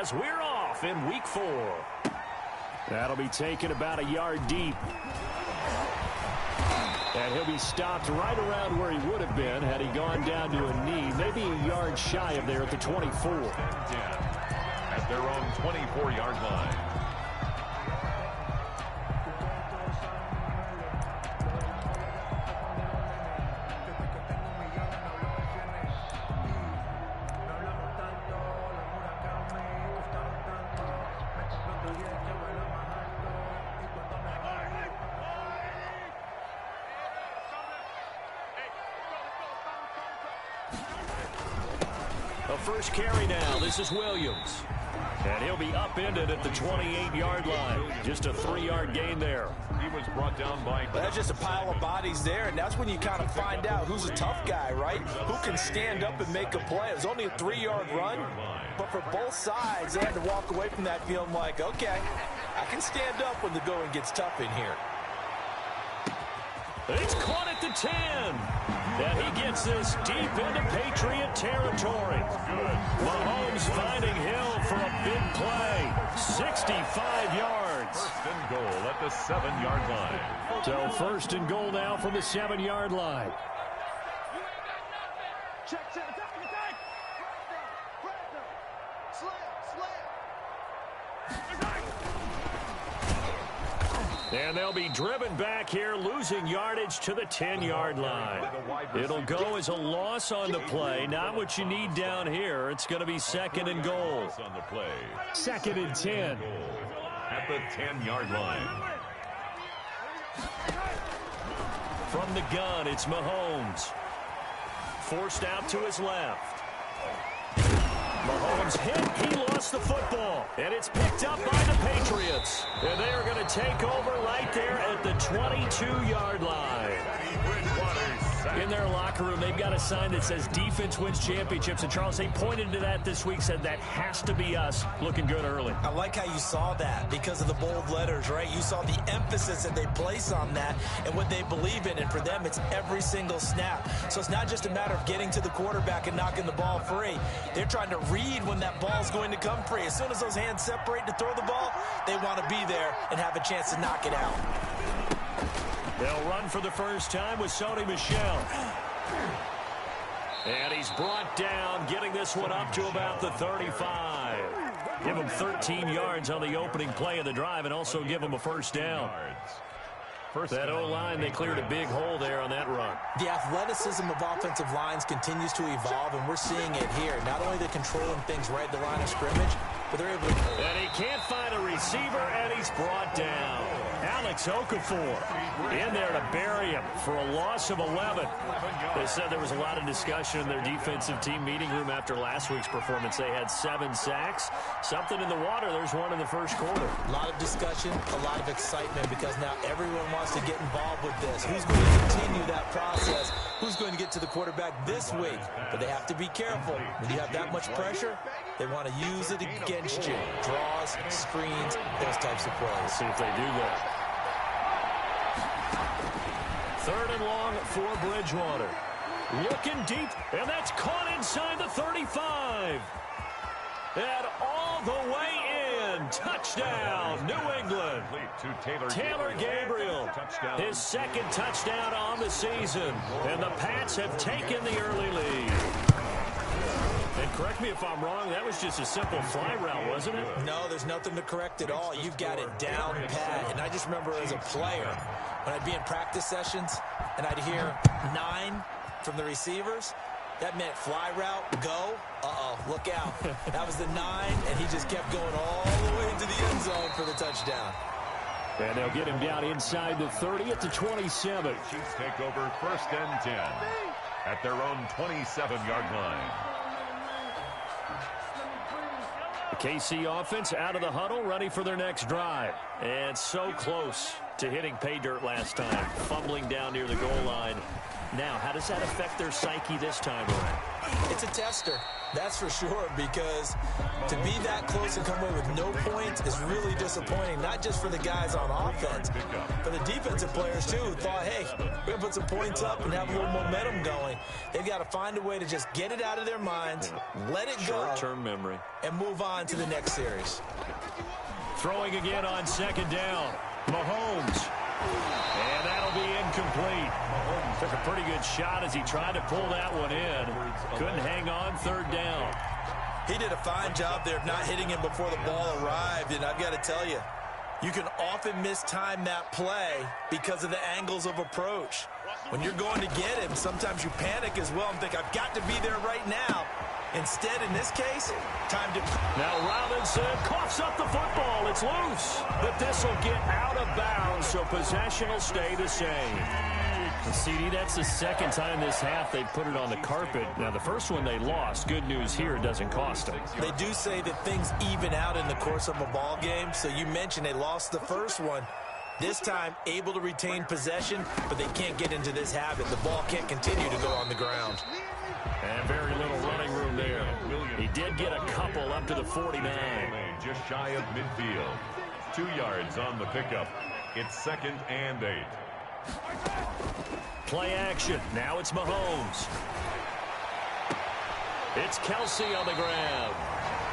as we're off in Week 4. That'll be taken about a yard deep. And he'll be stopped right around where he would have been had he gone down to a knee, maybe a yard shy of there at the 24. 10 at their own 24-yard line. A first carry now. This is Williams. And he'll be upended at the 28-yard line. Just a 3-yard gain there. He was brought down by... That's just a pile of bodies there, and that's when you kind of find out who's a tough guy, right? Who can stand up and make a play. It was only a 3-yard run, but for both sides, they had to walk away from that feeling like, okay, I can stand up when the going gets tough in here. It's caught at the 10. And he gets this deep into Patriot territory. Mahomes finding Hill for a big play. 65 yards. First and goal at the 7-yard line. So first and goal now from the 7-yard line. Check, attack. And they'll be driven back here, losing yardage to the 10-yard line. It'll go as a loss on the play. Not what you need down here. It's going to be second and goal. On the play. Second and 10. At the 10-yard line. From the gun, it's Mahomes. Forced out to his left. Mahomes hit. He lost the football. And it's picked up by the Patriots. And they are going to take over right there at the 22-yard line. In their locker room, they've got a sign that says defense wins championships. And Charles, they pointed to that this week, said that has to be us. Looking good early. I like how you saw that because of the bold letters, right? You saw the emphasis that they place on that and what they believe in. And for them, it's every single snap. So it's not just a matter of getting to the quarterback and knocking the ball free. They're trying to read when that ball's going to come free. As soon as those hands separate to throw the ball, they want to be there and have a chance to knock it out. They'll run for the first time with Sony Michel. And he's brought down, getting this one up to about the 35. Give him 13 yards on the opening play of the drive and also give him a first down. That O-line, they cleared a big hole there on that run. The athleticism of offensive lines continues to evolve, and we're seeing it here. Not only are they controlling things right at the line of scrimmage, but they're able to... And he can't find a receiver, and he's brought down. Alex Okafor in there to bury him for a loss of 11. They said there was a lot of discussion in their defensive team meeting room after last week's performance. They had 7 sacks. Something in the water. There's one in the first quarter. A lot of discussion, a lot of excitement, because now everyone wants to get involved with this. Who's going to continue that process? Who's going to get to the quarterback this week? But they have to be careful. When you have that much pressure, they want to use it against you. Draws, screens, those types of plays. Let's see if they do that. Third and long for Bridgewater. Looking deep, and that's caught inside the 35. And all the way in. Touchdown, New England. Taylor Gabriel, his second touchdown on the season. And the Pats have taken the early lead. And correct me if I'm wrong, that was just a simple fly route, wasn't it? No, there's nothing to correct at all. You've got it down pat. And I just remember as a player, when I'd be in practice sessions and I'd hear 9 from the receivers, that meant fly route, go, look out. That was the 9, and he just kept going all the way into the end zone for the touchdown. And they'll get him down inside the 30 at the 27. Chiefs take over first and 10 at their own 27-yard line. The KC offense out of the huddle, ready for their next drive. And so close. to hitting pay dirt last time, fumbling down near the goal line. Now, how does that affect their psyche this time around? It's a tester, that's for sure, because to be that close and come away with no points is really disappointing, not just for the guys on offense, but the defensive players, too, who thought, hey, we're going to put some points up and have a little momentum going. They've got to find a way to just get it out of their minds, let it go, short-term memory, and move on to the next series. Throwing again on second down. Mahomes. And that'll be incomplete. Mahomes took a pretty good shot as he tried to pull that one in. Couldn't hang on third down. He did a fine job there of not hitting him before the ball arrived, and I've got to tell you, you can often mistime that play because of the angles of approach. When you're going to get him, sometimes you panic as well and think, I've got to be there right now. Instead, in this case, time to... Now Robinson coughs up the football. It's loose. But this will get out of bounds, so possession will stay the same. CD, that's the second time this half they put it on the carpet. Now, the first one they lost. Good news here, it doesn't cost them. They do say that things even out in the course of a ball game. So you mentioned they lost the first one. This time, able to retain possession, but they can't get into this habit. The ball can't continue to go on the ground. And very little running room there. He did get a couple up to the 49. Just shy of midfield. 2 yards on the pickup. It's 2nd and 8. Play action. Now it's Mahomes. It's Kelsey on the grab.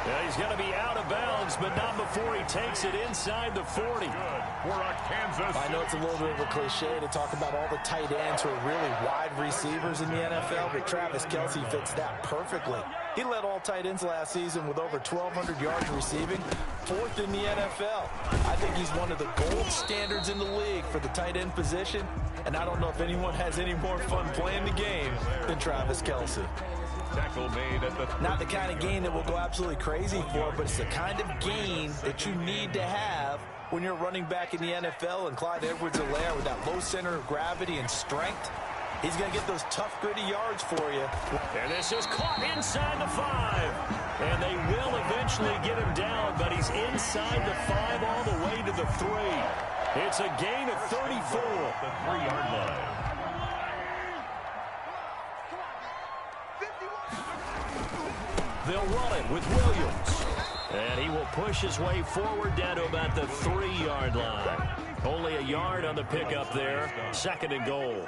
Yeah, he's going to be out of bounds, but not before he takes it inside the 40. I know it's a little bit of a cliche to talk about all the tight ends who are really wide receivers in the NFL, but Travis Kelsey fits that perfectly. He led all tight ends last season with over 1,200 yards receiving, 4th in the NFL. I think he's one of the gold standards in the league for the tight end position, and I don't know if anyone has any more fun playing the game than Travis Kelsey. Tackle made at the... Not the kind of gain that we'll go absolutely crazy for, but it's the kind of gain that you need to have when you're running back in the NFL. And Clyde Edwards-Helaire with that low center of gravity and strength, he's going to get those tough, gritty yards for you. And this is caught inside the 5. And they will eventually get him down, but he's inside the 5 all the way to the 3. It's a gain of 34. The 3-yard line. They'll run it with Williams. And he will push his way forward down to about the 3-yard line. Only a yard on the pickup there. 2nd and goal.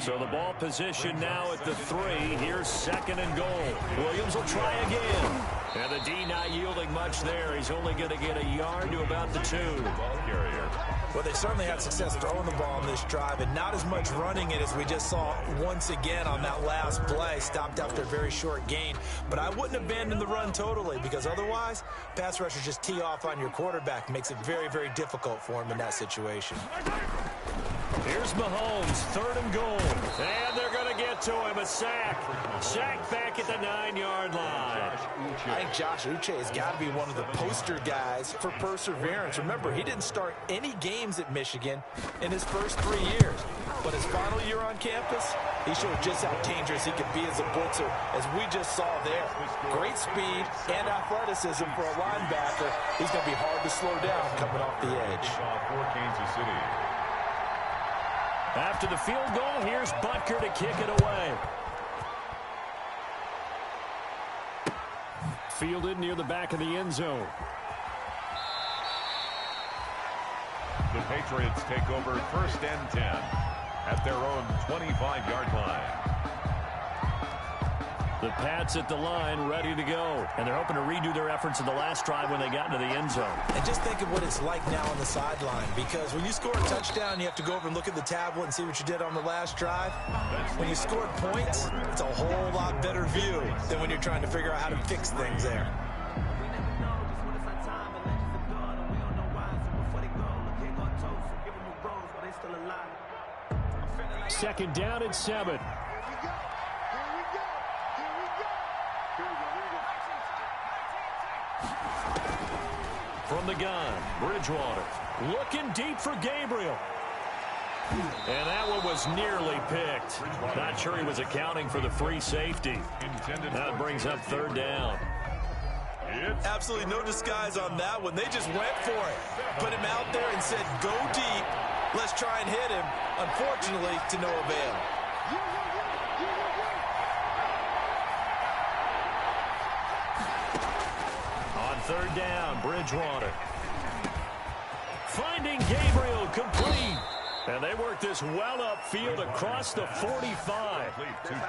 So the ball position now at the 3. Here's 2nd and goal. Williams will try again. And the D not yielding much there. He's only going to get a yard to about the 2. Ball carrier. Well, they certainly had success throwing the ball on this drive and not as much running it as we just saw once again on that last play. Stopped after a very short gain. But I wouldn't abandon the run totally, because otherwise, pass rushers just tee off on your quarterback. Makes it very, very difficult for him in that situation. Here's Mahomes, 3rd and goal. And they're going to get to him. A sack. Sack back at the 9-yard line. I think Josh Uche has got to be one of the poster guys for perseverance. Remember, he didn't start any games at Michigan in his first 3 years. But his final year on campus, he showed just how dangerous he could be as a blitzer, as we just saw there. Great speed and athleticism for a linebacker. He's going to be hard to slow down coming off the edge. For Kansas City. After the field goal, here's Butker to kick it away. Fielded near the back of the end zone. The Patriots take over 1st and 10 at their own 25-yard line. The Pats at the line, ready to go. And they're hoping to redo their efforts in the last drive when they got into the end zone. And just think of what it's like now on the sideline, because when you score a touchdown, you have to go over and look at the tablet and see what you did on the last drive. When you scored points, it's a whole lot better view than when you're trying to figure out how to fix things there. Second down at 7. From the gun, Bridgewater looking deep for Gabriel. And that one was nearly picked. Not sure he was accounting for the free safety. That brings up 3rd down. Absolutely no disguise on that one. They just went for it. Put him out there and said, go deep. Let's try and hit him. Unfortunately, to no avail. On third down, Bridgewater. Finding Gabriel, complete. And they work this well upfield across the 45.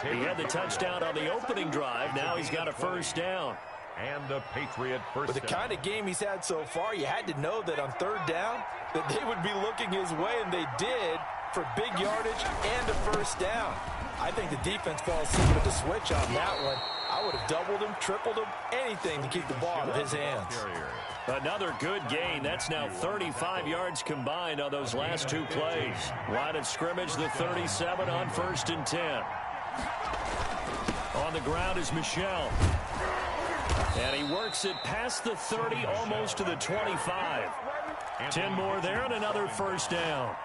He had the touchdown on the opening drive. Now he's got a first down. And the Patriot first With the kind of game he's had so far, you had to know that on third down that they would be looking his way, and they did, for big yardage and a first down. I think the defense falls asleep with the switch on that one. I would have doubled him, tripled him, anything to keep the ball out of his hands. Another good gain. That's now 35 yards combined on those last two plays. Line of scrimmage, the 37 on 1st and 10. On the ground is Michel. And he works it past the 30, almost to the 25. 10 more there and another first down.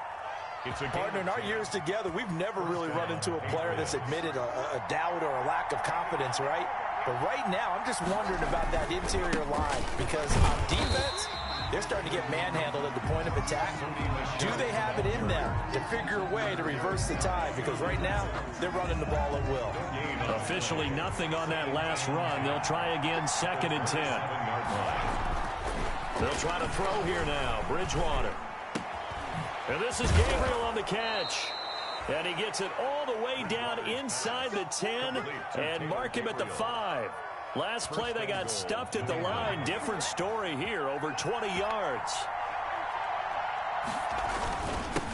Partner, in our years together, we've never really run into a player that's admitted a doubt or a lack of confidence, right? But right now, I'm just wondering about that interior line, because on defense, they're starting to get manhandled at the point of attack. Do they have it in them to figure a way to reverse the tide? Because right now, they're running the ball at will. Officially nothing on that last run. They'll try again, 2nd and 10. They'll try to throw here now. Bridgewater. And this is Gabriel on the catch. And he gets it all the way down inside the 10 and mark him at the 5. Last play, they got stuffed at the line. Different story here, over 20 yards.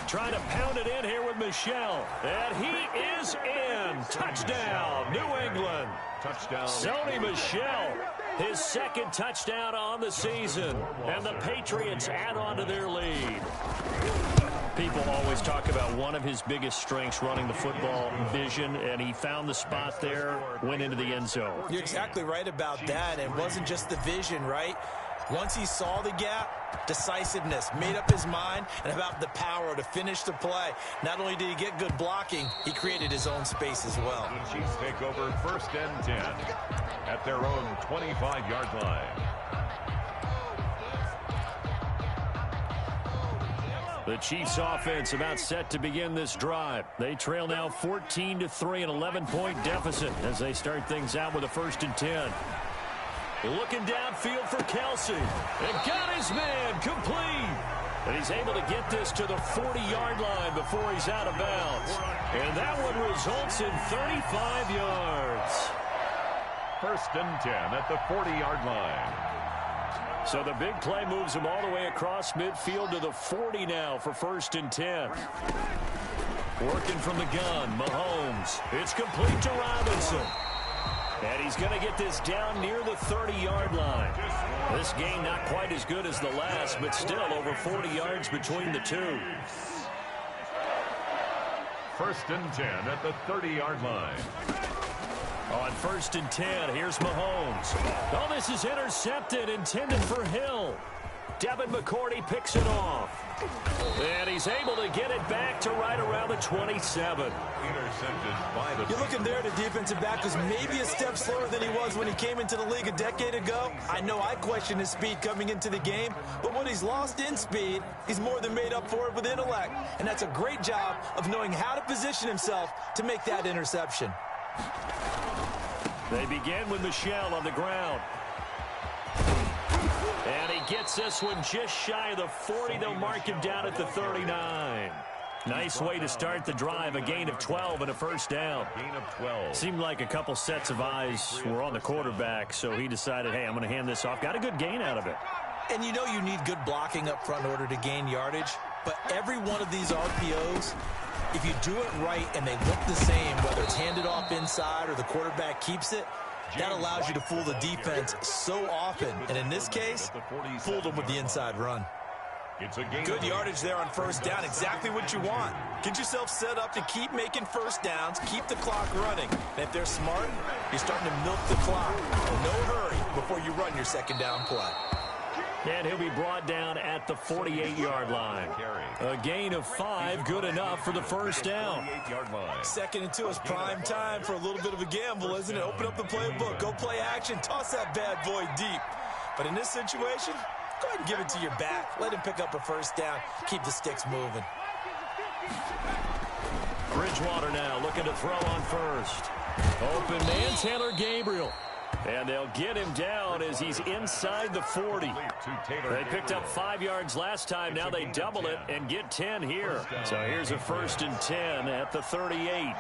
Trying to pound it in here with Michel. And he is in. Touchdown, New England. Touchdown. Sony Michel, his 2nd touchdown on the season. And the Patriots add on to their lead. People always talk about one of his biggest strengths, running the football, vision, and he found the spot there, went into the end zone. You're exactly right about that. It wasn't just the vision, right? Once he saw the gap, decisiveness, made up his mind, and about the power to finish the play. Not only did he get good blocking, he created his own space as well. The Chiefs take over 1st and 10 at their own 25-yard line. The Chiefs offense about set to begin this drive. They trail now 14-3, an 11-point deficit as they start things out with a 1st and 10. Looking downfield for Kelsey. And got his man complete. And he's able to get this to the 40-yard line before he's out of bounds. And that one results in 35 yards. 1st and 10 at the 40-yard line. So the big play moves him all the way across midfield to the 40 now for 1st and 10. Working from the gun, Mahomes. It's complete to Robinson. And he's going to get this down near the 30-yard line. This game not quite as good as the last, but still over 40 yards between the two. 1st and 10 at the 30-yard line. On 1st and 10, here's Mahomes. Oh, this is intercepted, intended for Hill. Devin McCourty picks it off. And he's able to get it back to right around the 27. Intercepted by the... You're looking there at a defensive back who's maybe a step slower than he was when he came into the league a decade ago. I know I questioned his speed coming into the game, but when he's lost in speed, he's more than made up for it with intellect. And that's a great job of knowing how to position himself to make that interception. They begin with Michel on the ground. And he gets this one just shy of the 40. They'll mark him down at the 39. Nice way to start the drive. A gain of 12 and a first down. Gain of 12. Seemed like a couple sets of eyes were on the quarterback, so he decided, hey, I'm going to hand this off. Got a good gain out of it. And you know you need good blocking up front in order to gain yardage. But every one of these RPOs, if you do it right and they look the same, whether it's handed off inside or the quarterback keeps it, that allows you to fool the defense so often. And in this case, fooled them with the inside run. Good yardage there on first down. Exactly what you want. Get yourself set up to keep making first downs, keep the clock running. And if they're smart, you're starting to milk the clock. No hurry before you run your second down play. And he'll be brought down at the 48-yard line. A gain of 5, good enough for the first down. 2nd and 2 is prime time for a little bit of a gamble, isn't it? Open up the playbook, go play action, toss that bad boy deep. But in this situation, go ahead and give it to your back. Let him pick up a first down. Keep the sticks moving. Bridgewater now looking to throw on first. Open man, Taylor Gabriel. And they'll get him down as he's inside the 40. They picked up 5 yards last time. Now they double it and get 10 here. So here's a 1st and 10 at the 38.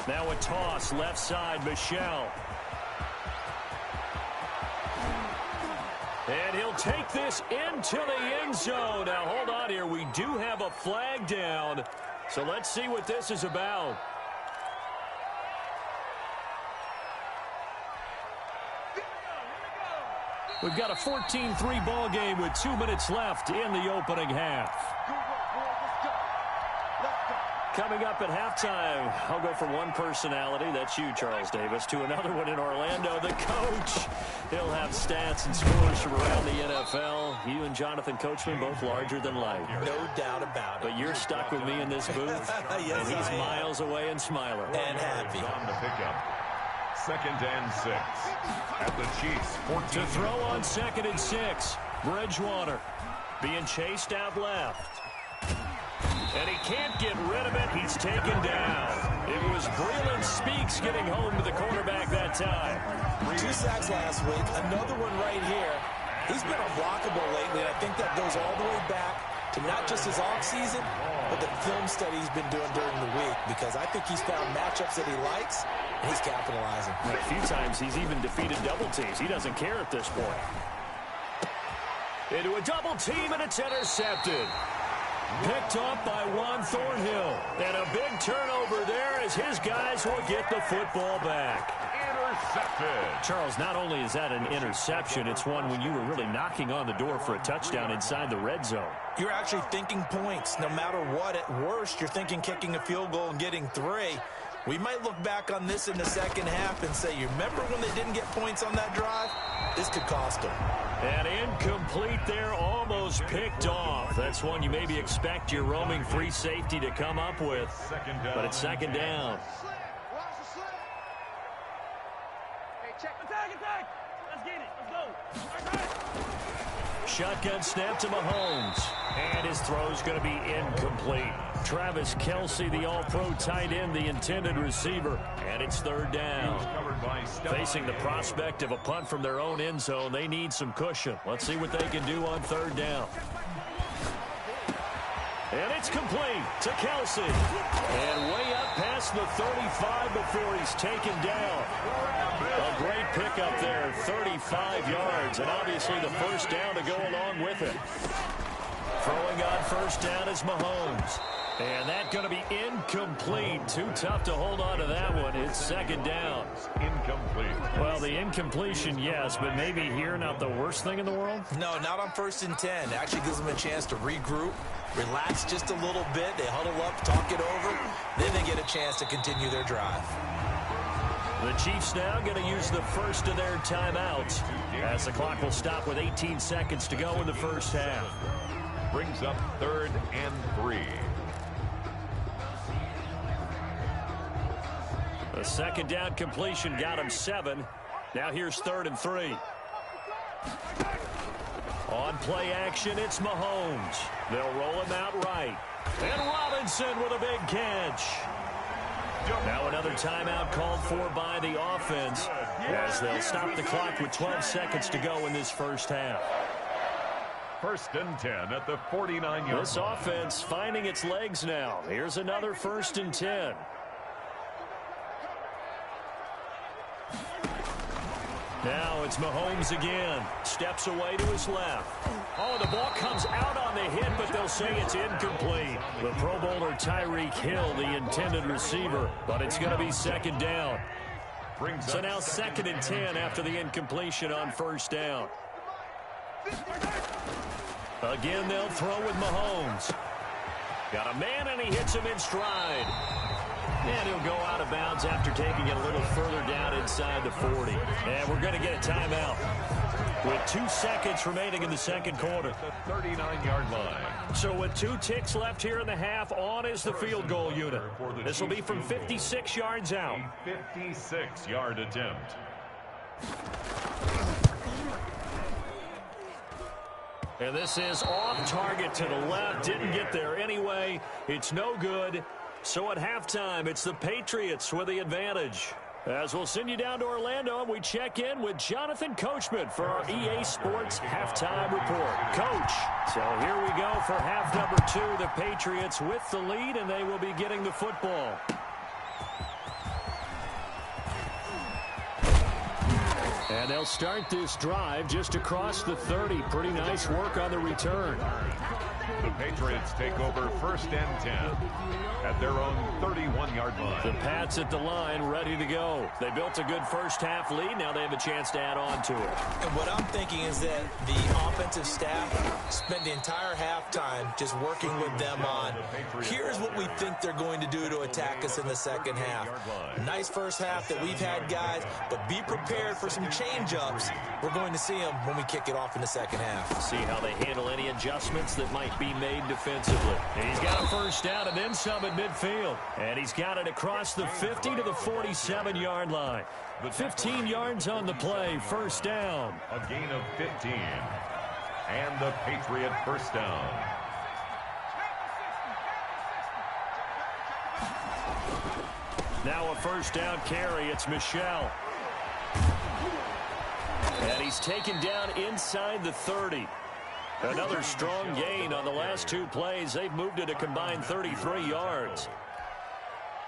Now a toss left side, Michelle. And he'll take this into the end zone. Now, hold on here. We do have a flag down. So let's see what this is about. We've got a 14-3 ball game with 2 minutes left in the opening half. Coming up at halftime, I'll go from one personality, that's you, Charles Davis, to another one in Orlando, the coach. He'll have stats and scores from around the NFL. You and Jonathan Coachman, both larger than life. No doubt about it. But you're stuck with me in this booth, yes, and he's miles away and smiling. And happy. On the pickup. 2nd and 6 at the Chiefs. 14. To throw on 2nd and 6, Bridgewater being chased out left. And he can't get rid of it. He's taken down. It was Breland Speaks getting home to the quarterback that time. 2 sacks last week. Another one right here. He's been unblockable lately, and I think that goes all the way back to not just his offseason, but the film study he's been doing during the week, because I think he's found matchups that he likes, and he's capitalizing. A few times he's even defeated double teams. He doesn't care at this point. Into a double team, and it's intercepted. Picked off by Juan Thornhill. And a big turnover there as his guys will get the football back. Intercepted. Charles, not only is that an interception, it's one when you were really knocking on the door for a touchdown inside the red zone. You're actually thinking points. No matter what, at worst, you're thinking kicking a field goal and getting 3. We might look back on this in the second half and say, you remember when they didn't get points on that drive? This could cost them. And incomplete there, almost picked off. That's one you maybe expect your roaming free safety to come up with. But it's 2nd down. Hey, check the tag. Let's get it. Let's go. Shotgun snap to Mahomes. And his throw's going to be incomplete. Travis Kelce, the all-pro tight end, the intended receiver. And it's 3rd down. Facing the prospect of a punt from their own end zone, they need some cushion. Let's see what they can do on 3rd down. And it's complete to Kelce. And way up past the 35 before he's taken down. A great pickup there, 35 yards. And obviously the first down to go along with it. Throwing on 1st down is Mahomes. And that's going to be incomplete. Too tough to hold on to that one. It's 2nd down. Incomplete. Well, the incompletion, yes, but maybe here not the worst thing in the world? No, not on 1st and 10. It actually gives them a chance to regroup, relax just a little bit. They huddle up, talk it over. Then they get a chance to continue their drive. The Chiefs now going to use the first of their timeouts as the clock will stop with 18 seconds to go in the first half. Brings up 3rd and 3. The 2nd down completion got him 7. Now here's 3rd and 3. On play action, it's Mahomes. They'll roll him out right. And Robinson with a big catch. Now another timeout called for by the offense as they'll stop the clock with 12 seconds to go in this first half. 1st and 10 at the 49-yard line. This offense finding its legs now. Here's another 1st and 10. Now it's Mahomes again. Steps away to his left. Oh, the ball comes out on the hit, but they'll say it's incomplete. The Pro Bowler Tyreek Hill, the intended receiver, but it's going to be 2nd down. So now 2nd and 10 after the incompletion on 1st down. Again, they'll throw with Mahomes. Got a man, and he hits him in stride. And he'll go out of bounds after taking it a little further down inside the 40. And we're going to get a timeout. with 2 seconds remaining in the second quarter. The 39-yard line. So with 2 ticks left here in the half, on is the field goal unit. This will be from 56 yards out. A 56-yard attempt. And this is off target to the left. Didn't get there anyway. It's no good. So at halftime, it's the Patriots with the advantage. As we'll send you down to Orlando, and we check in with Jonathan Coachman for our EA Sports Halftime Report. Coach, so here we go for half number 2. The Patriots with the lead, and they will be getting the football. And they'll start this drive just across the 30. Pretty nice work on the return. The Patriots take over 1st and 10 at their own 31-yard line. The Pats at the line, ready to go. They built a good first half lead. Now they have a chance to add on to it. And what I'm thinking is that the offensive staff spent the entire halftime just working with them on, here's what we think they're going to do to attack us in the second half. Nice first half that we've had, guys, but be prepared for some change-ups. We're going to see them when we kick it off in the second half. See how they handle any adjustments that might be made defensively. And he's got a first down and then some at midfield. And he's got it across the 50 to the 47-yard line. 15 yards on the play, first down. A gain of 15. And the Patriot first down. Now a first down carry. It's Michel. And he's taken down inside the 30. Another strong gain on the last 2 plays. They've moved it a combined 33 yards.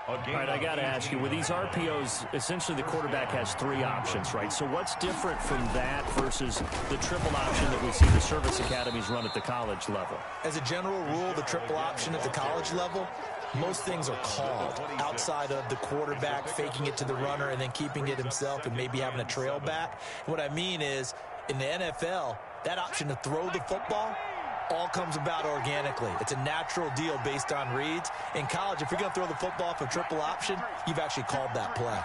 All right, I got to ask you, with these RPOs, essentially the quarterback has 3 options, right? So what's different from that versus the triple option that we see the service academies run at the college level? As a general rule, the triple option at the college level, most things are called outside of the quarterback faking it to the runner and then keeping it himself and maybe having a trail back. What I mean is, in the NFL, that option to throw the football all comes about organically. It's a natural deal based on reads. In college, if you're going to throw the football for triple option, you've actually called that play.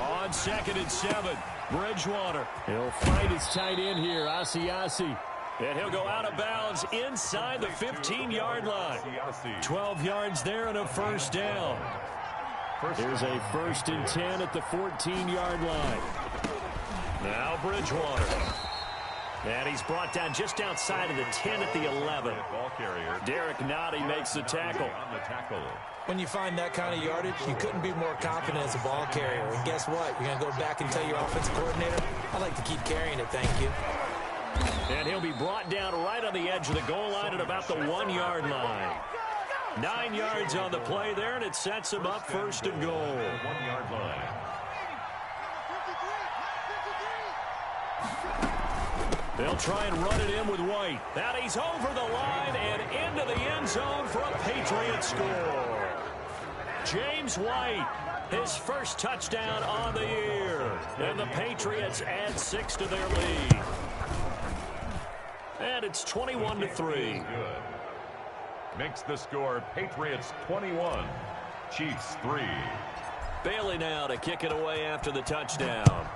On 2nd and 7, Bridgewater. He'll find his tight end here, Asiasi. And he'll go out of bounds inside the 15-yard line. 12 yards there and a first down. Here's a 1st and 10 at the 14-yard line. Now Bridgewater. And he's brought down just outside of the 10 at the 11. Derek Nottie makes the tackle. When you find that kind of yardage, you couldn't be more confident as a ball carrier. And guess what? You're going to go back and tell your offensive coordinator, I'd like to keep carrying it, thank you. And he'll be brought down right on the edge of the goal line at about the 1-yard line. 9 yards on the play there, and it sets him up 1st and goal. 1-yard line. They'll try and run it in with White. That he's over the line and into the end zone for a Patriots score. James White, his first touchdown on the year. And the Patriots add 6 to their lead. And it's 21-3. Makes the score Patriots 21, Chiefs 3. Bailey now to kick it away after the touchdown.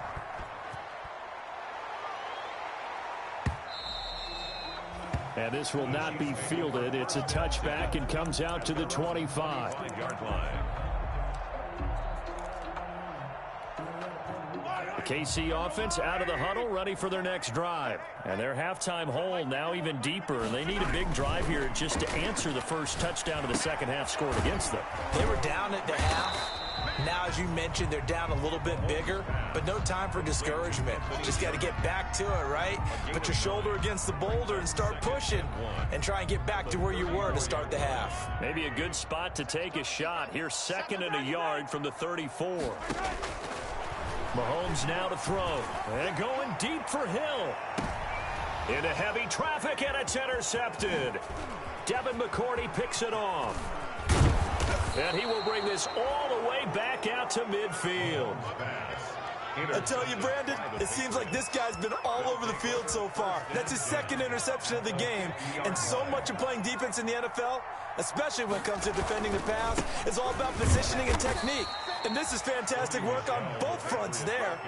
And this will not be fielded. It's a touchback and comes out to the 25. 5-yard line. The KC offense out of the huddle, ready for their next drive. And their halftime hole now even deeper. And they need a big drive here just to answer the first touchdown of the second half scored against them. They were down at the half. Now, as you mentioned, they're down a little bit bigger, but no time for discouragement. Just got to get back to it, right? Put your shoulder against the boulder and start pushing and try and get back to where you were to start the half. Maybe a good spot to take a shot. Here's 2nd and a yard from the 34. Mahomes now to throw. And going deep for Hill. Into heavy traffic, and it's intercepted. Devin McCourty picks it off. And he will bring this all the way back out to midfield. I tell you, Brandon, it seems like this guy's been all over the field so far. That's his 2nd interception of the game. And so much of playing defense in the NFL, especially when it comes to defending the pass, is all about positioning and technique. And this is fantastic work on both fronts there.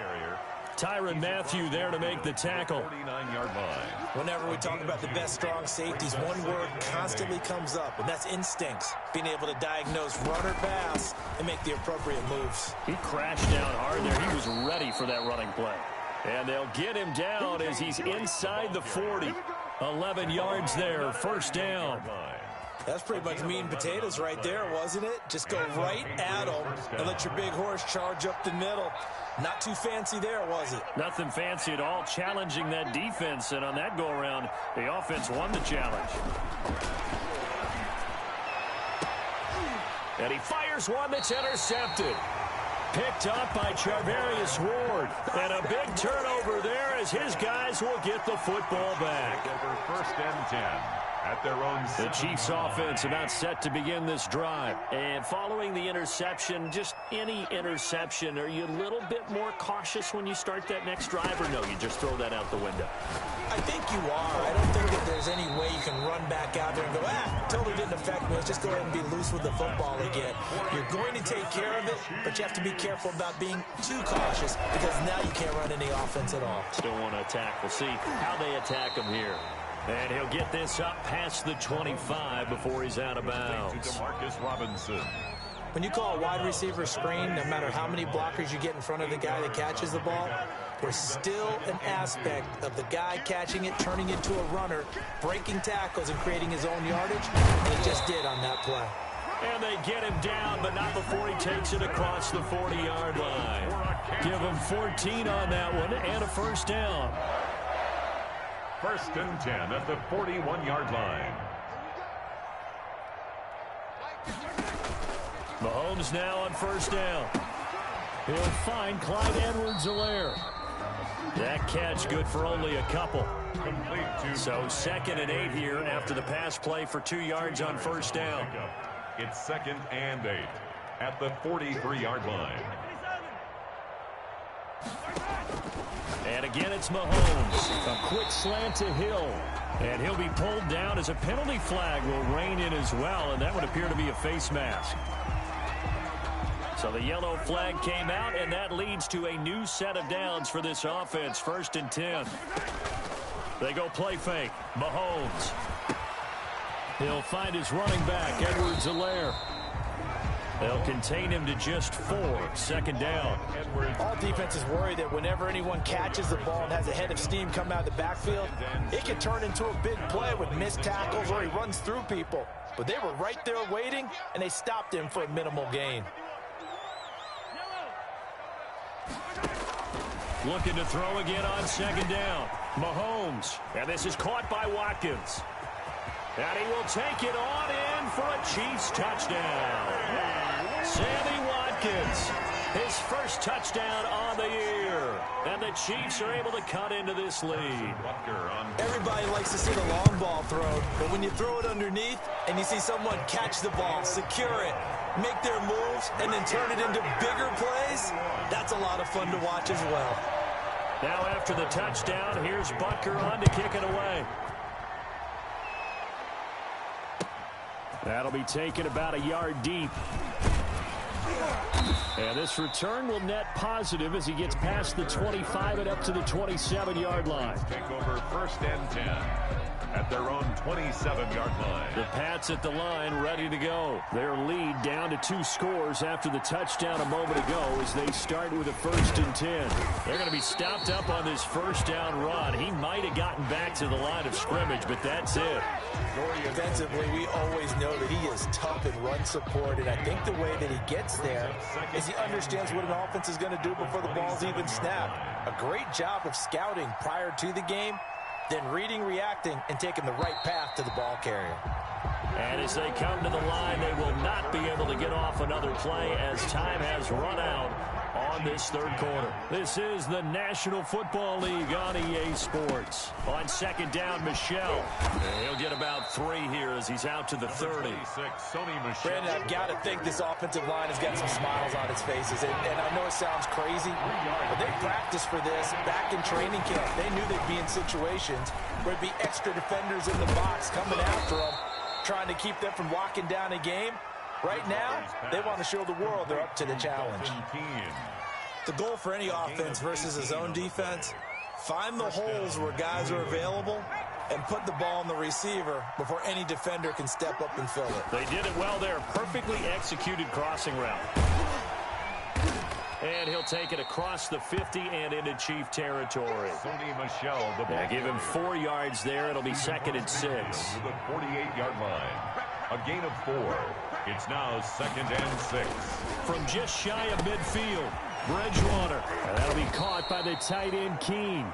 Tyrann Mathieu there to make the tackle. 49-yard line. Whenever we talk about the best strong safeties, one word constantly comes up, and that's instincts. Being able to diagnose run or pass and make the appropriate moves. He crashed down hard there. He was ready for that running play. And they'll get him down as he's inside the 40. 11 yards there, first down. That's pretty much meat and potatoes right there, wasn't it? Just go right at him and let your big horse charge up the middle. Not too fancy there, was it? Nothing fancy at all, challenging that defense. And on that go-around, the offense won the challenge. And he fires one that's intercepted. Picked up by Charvarius Ward. And a big turnover there as his guys will get the football back. Over first and 10 at their own. The Chiefs offense about set to begin this drive. And following the interception, just any interception, are you a little bit more cautious when you start that next drive, or no, you just throw that out the window? I think you are. I don't think that there's any way you can run back out there and go, totally didn't affect me. Let's just go ahead and be loose with the football again. You're going to take care of it, but you have to be careful about being too cautious because now you can't run any offense at all. Still want to attack. We'll see how they attack him here. And he'll get this up past the 25 before he's out of bounds. Marcus Robinson. When you call a wide receiver screen, no matter how many blockers you get in front of the guy that catches the ball, there's still an aspect of the guy catching it, turning into a runner, breaking tackles and creating his own yardage, and he just did on that play. And they get him down, but not before he takes it across the 40-yard line. Give him 14 on that one and a first down. First and 10 at the 41-yard line. Mahomes now on first down. He'll find Clyde Edwards-Helaire. That catch good for only a couple. So 2nd and 8 here after the pass play for 2 yards on first down. It's 2nd and 8 at the 43-yard line. And again, it's Mahomes. A quick slant to Hill. And he'll be pulled down as a penalty flag will rein in as well. And that would appear to be a face mask. So the yellow flag came out, and that leads to a new set of downs for this offense. 1st and 10. They go play fake. Mahomes. He'll find his running back, Edwards-Helaire. They'll contain him to just 4. 2nd down. All defenses worry that whenever anyone catches the ball and has a head of steam come out of the backfield, it can turn into a big play with missed tackles or he runs through people. But they were right there waiting, and they stopped him for a minimal gain. Looking to throw again on 2nd down. Mahomes. And this is caught by Watkins. And he will take it on in for a Chiefs touchdown. Sammy Watkins, his first touchdown on the year. And the Chiefs are able to cut into this lead. Everybody likes to see the long ball thrown, but when you throw it underneath and you see someone catch the ball, secure it, make their moves, and then turn it into bigger plays, that's a lot of fun to watch as well. Now after the touchdown, here's Butker on to kick it away. That'll be taken about a yard deep. And this return will net positive as he gets past the 25 and up to the 27-yard line. Take over 1st and 10 at their own 27-yard line. The Pats at the line ready to go. Their lead down to 2 scores after the touchdown a moment ago as they start with a 1st and 10. They're going to be stopped up on this first down run. He might have gotten back to the line of scrimmage, but that's it. Defensively, we always know that he is tough in run support, and I think the way that he gets there is he understands what an offense is going to do before the ball's even snapped. A great job of scouting prior to the game, then reading, reacting, and taking the right path to the ball carrier. And as they come to the line, they will not be able to get off another play as time has run out on this 3rd quarter. This is the National Football League on EA Sports. On 2nd down, Michel. He'll get about 3 here as he's out to the 30. Brandon, I've got to think this offensive line has got some smiles on its faces. And I know it sounds crazy, but they practiced for this back in training camp. They knew they'd be in situations where there'd be extra defenders in the box coming after them, trying to keep them from walking down a game. Right now, they want to show the world they're up to the challenge. The goal for any offense versus his own defense, find the holes where guys are available and put the ball on the receiver before any defender can step up and fill it. They did it well there. Perfectly executed crossing route. And he'll take it across the 50 and into Chief territory. Give him 4 yards there. It'll be 2nd and 6. To the 48-yard line. A gain of 4. It's now 2nd and 6. From just shy of midfield, Bridgewater. And that'll be caught by the tight end, Keene.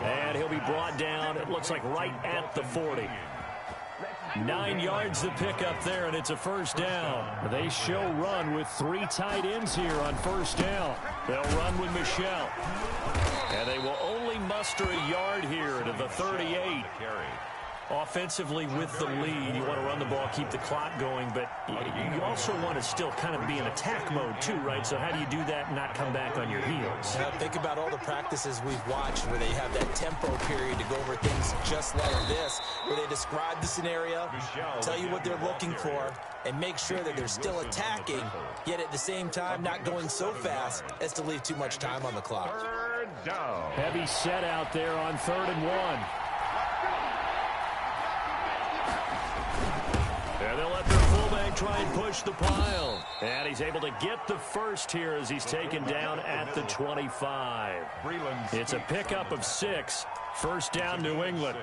And he'll be brought down, it looks like right at the 40. 9 yards to pick up there, and it's a first down. They show run with 3 tight ends here on first down. They'll run with Michelle. And they will only muster a yard here to the 38. Offensively with the lead, you want to run the ball, keep the clock going, but you also want to still kind of be in attack mode too, right? So how do you do that and not come back on your heels? Think about all the practices we've watched where they have that tempo period to go over things just like this, where they describe the scenario, tell you what they're looking for, and make sure that they're still attacking, yet at the same time not going so fast as to leave too much time on the clock. Third down. Heavy set out there on 3rd and 1. And they'll let their fullback try and push the pile. And he's able to get the first here as he's taken down at the 25. It's a pickup of 6. First down, New England.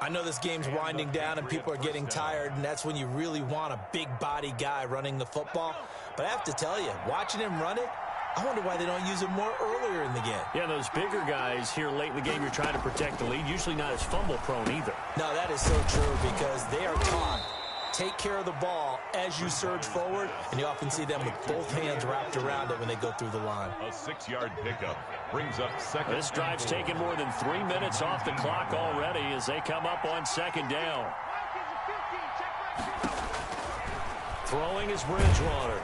I know this game's winding down and people are getting tired, and that's when you really want a big body guy running the football. But I have to tell you, watching him run it, I wonder why they don't use him more earlier in the game. Yeah, those bigger guys here late in the game, you're trying to protect the lead, usually not as fumble prone either. No, that is so true because they are taught. Take care of the ball as you surge forward, and you often see them with both hands wrapped around it when they go through the line. A 6-yard pickup brings up 2nd. This drive's taken more than 3 minutes off the clock already as they come up on 2nd down. Throwing is Bridgewater.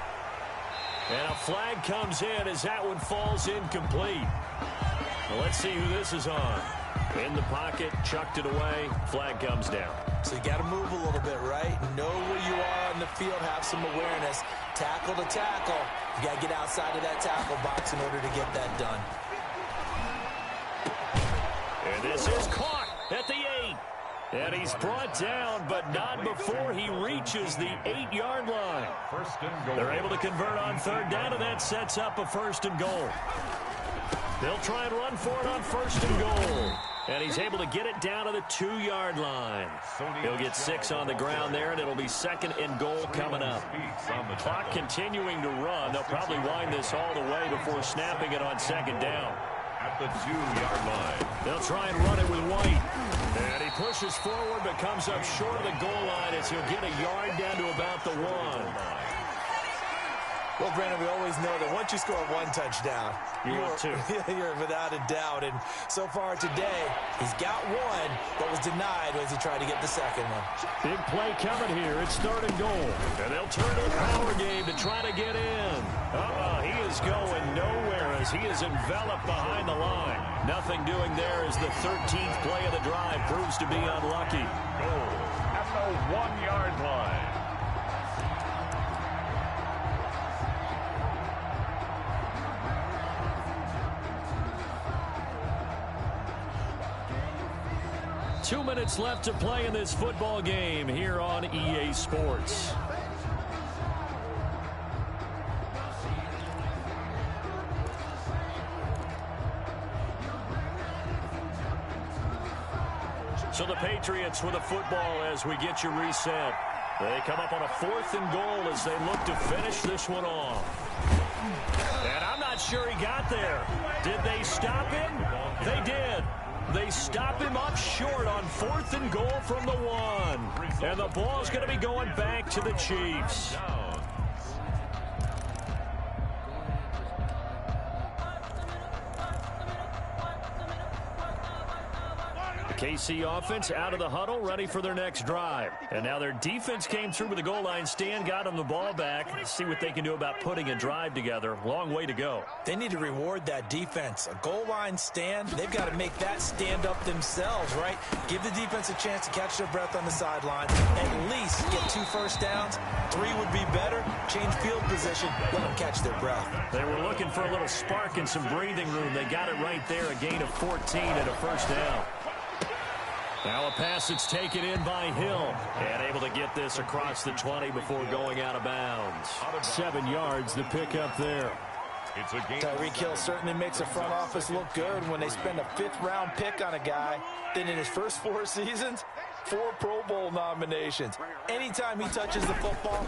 And a flag comes in as that one falls incomplete. Well, let's see who this is on. In the pocket, chucked it away, flag comes down. So you got to move a little bit, right? Know where you are on the field, have some awareness. Tackle to tackle. You got to get outside of that tackle box in order to get that done. And this is caught at the 8. And he's brought down, but not before he reaches the 8-yard line. First and goal. They're able to convert on 3rd down, and that sets up a 1st and goal. They'll try and run for it on 1st and goal. And he's able to get it down to the 2-yard line. He'll get 6 on the ground there, and it'll be 2nd and goal coming up. Clock continuing to run. They'll probably wind this all the way before snapping it on 2nd down. At the 2-yard line. They'll try and run it with White. And he pushes forward but comes up short of the goal line as he'll get a yard down to about the 1. Well, Brandon, we always know that once you score 1 touchdown, you're without a doubt. And so far today, he's got 1, but was denied as he tried to get the 2nd one. Big play coming here. It's 3rd and goal. And they'll turn to a power game to try to get in. He is going nowhere as he is enveloped behind the line. Nothing doing there as the 13th play of the drive proves to be unlucky. Goal at the 1-yard line. Two minutes left to play in this football game here on EA Sports. So the Patriots with a football as we get you reset. They come up on a 4th and goal as they look to finish this one off. And I'm not sure he got there. Did they stop him? They did. They stop him up short on 4th and goal from the 1. And the ball's going to be going back to the Chiefs. The KC offense out of the huddle, ready for their next drive. And now their defense came through with a goal line stand, got them the ball back. See what they can do about putting a drive together. Long way to go. They need to reward that defense. A goal line stand, they've got to make that stand up themselves, right? Give the defense a chance to catch their breath on the sideline. At least get 2 first downs. 3 would be better. Change field position. position, let them catch their breath. They were looking for a little spark and some breathing room. They got it right there, a gain of 14 and a first down. Now a pass that's taken in by Hill. And able to get this across the 20 before going out of bounds. 7 yards, the pickup there. Tyreek Hill certainly makes the front office look good when they spend a 5th-round pick on a guy. Then in his first 4 seasons, 4 Pro Bowl nominations. Anytime he touches the football,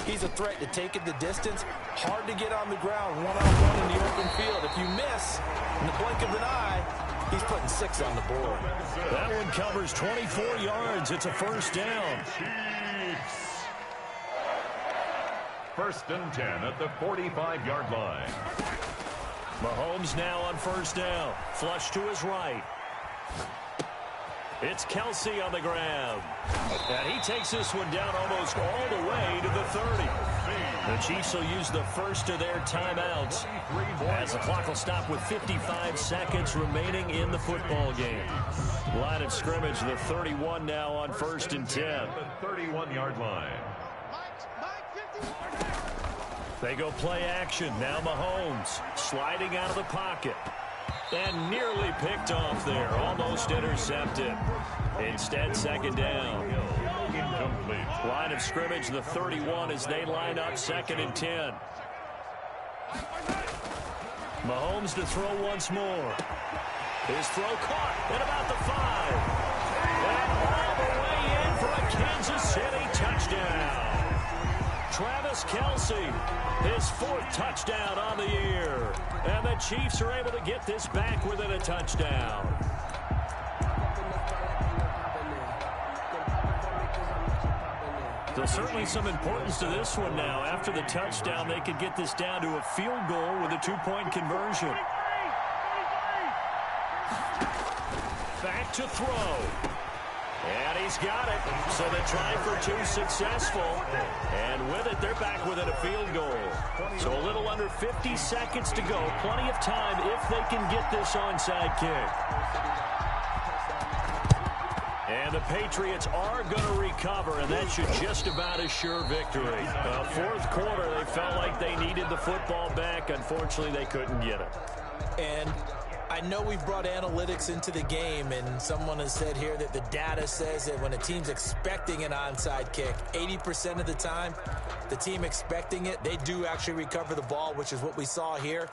he's a threat to take it the distance. Hard to get on the ground one-on-one in the open field. If you miss, in the blink of an eye, he's putting 6 on the board. That one covers 24 yards. It's a first down. First and 10 at the 45-yard line. Mahomes now on first down. Flush to his right. It's Kelsey on the ground. And he takes this one down almost all the way to the 30. The Chiefs will use the first of their timeouts as the clock will stop with 55 seconds remaining in the football game. Line of scrimmage, the 31 now on first and 10. The 31-yard line. They go play action. Now Mahomes sliding out of the pocket. And nearly picked off there. Almost intercepted. Instead, second down. Incomplete. Line of scrimmage, the 31 as they line up second and 10. Mahomes to throw once more. His throw caught at about the 5. And all the way in for a Kansas City touchdown. Travis Kelce, his 4th touchdown on the year. And the Chiefs are able to get this back within a touchdown. So certainly some importance to this one now. After the touchdown, they could get this down to a field goal with a 2-point conversion. Back to throw. And he's got it. So the try for 2 successful. And with it, they're back within a field goal. So a little under 50 seconds to go. Plenty of time if they can get this onside kick. And the Patriots are going to recover, and that should just about assure victory. 4th quarter, they felt like they needed the football back. Unfortunately, they couldn't get it. And I know we've brought analytics into the game, and someone has said here that the data says that when a team's expecting an onside kick, 80% of the time, the team expecting it, they do actually recover the ball, which is what we saw here.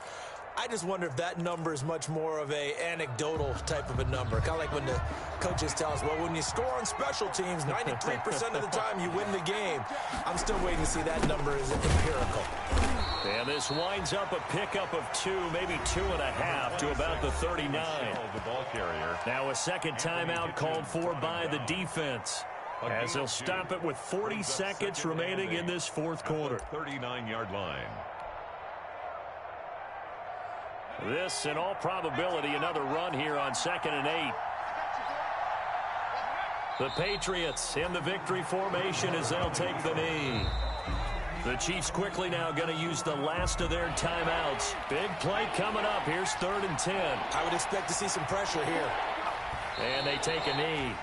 I just wonder if that number is much more of a anecdotal type of a number. Kind of like when the coaches tell us, well, when you score on special teams, 93% of the time you win the game. I'm still waiting to see that number is empirical. And this winds up a pickup of 2, maybe 2.5 to about the 39. The ball carrier. Now a second timeout called for by the defense, as they'll stop it with 40 seconds remaining in this 4th quarter. 39-yard line. This, in all probability, another run here on 2nd and 8. The Patriots in the victory formation as they'll take the knee. The Chiefs quickly now going to use the last of their timeouts. Big play coming up. Here's 3rd and 10. I would expect to see some pressure here. And they take a knee.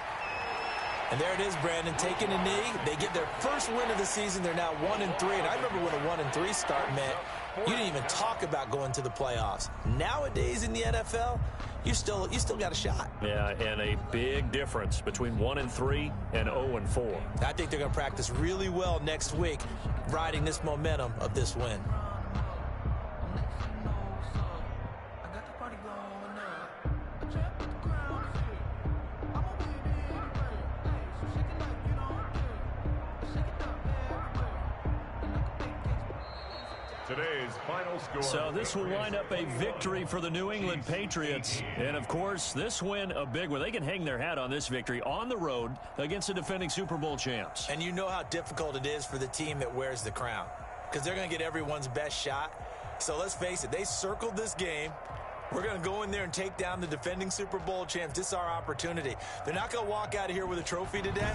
And there it is, Brandon, taking a knee. They get their first win of the season. They're now 1-3. And I remember when a 1-3 start meant you didn't even talk about going to the playoffs. Nowadays in the NFL, you still got a shot. Yeah, and a big difference between 1-3 and 0-4. I think they're going to practice really well next week, riding this momentum of this win. Today's final score. So this will wind up a victory for the New England Patriots. And, of course, this win, a big one. They can hang their hat on this victory on the road against the defending Super Bowl champs. And you know how difficult it is for the team that wears the crown, because they're going to get everyone's best shot. So let's face it, they circled this game. We're going to go in there and take down the defending Super Bowl champs. This is our opportunity. They're not going to walk out of here with a trophy today,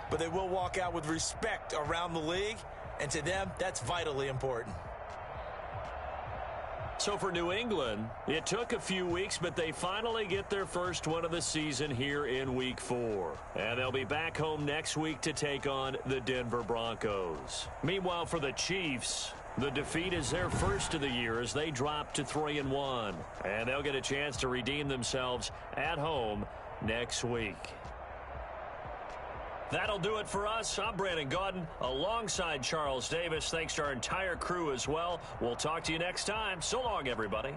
but they will walk out with respect around the league. And to them, that's vitally important. So for New England, it took a few weeks, but they finally get their first win of the season here in Week 4. And they'll be back home next week to take on the Denver Broncos. Meanwhile, for the Chiefs, The defeat is their first of the year as they drop to 3-1. And they'll get a chance to redeem themselves at home next week. That'll do it for us. I'm Brandon Gaudin alongside Charles Davis. Thanks to our entire crew as well. We'll talk to you next time. So long, everybody.